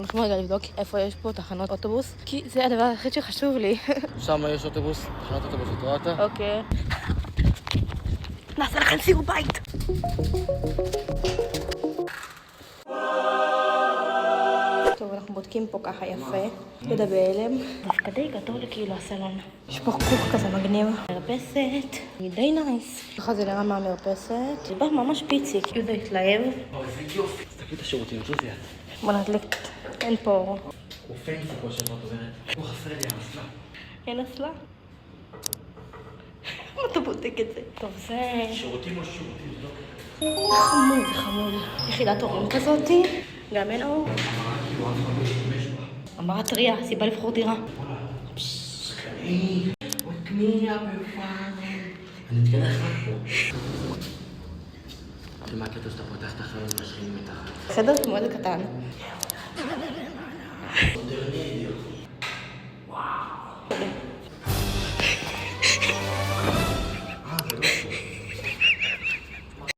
הולכים רגע לבדוק איפה יש פה תחנות אוטובוס, כי זה הדבר היחיד שחשוב לי. שם יש אוטובוס, תחנת אוטובוס, את רואה אותה? אוקיי. נעשה לכם סיור בית! טוב, אנחנו בודקים פה ככה יפה. ידע בהלם. דווקא די גדול כאילו הסלון. יש פה כוך כזה מגניב. מרפסת. די נייס. ככה זה נראה מהמרפסת. זה בא ממש פיציק. יהודה התלהב. איזה יופי. תסתכלי את השירותים, זוזי את. בוא נדליק. אין פה אור. הוא פנסי כמו שאת אומרת. הוא חסר לי המסלה. אין אסלה? מה אתה בודק את זה? טוב, זה... שירותים או שירותים, לא? חמוד, זה חמוד. יחידת הורים כזאתי. גם אין אור. אמרה טריה, סיבה לבחור דירה. שכני, עוד קנייה בפאנל. אני מתקדח פה. מה הקטע שאתה פותח את החלון והשכנים מתחת? בסדר? מאוד קטן.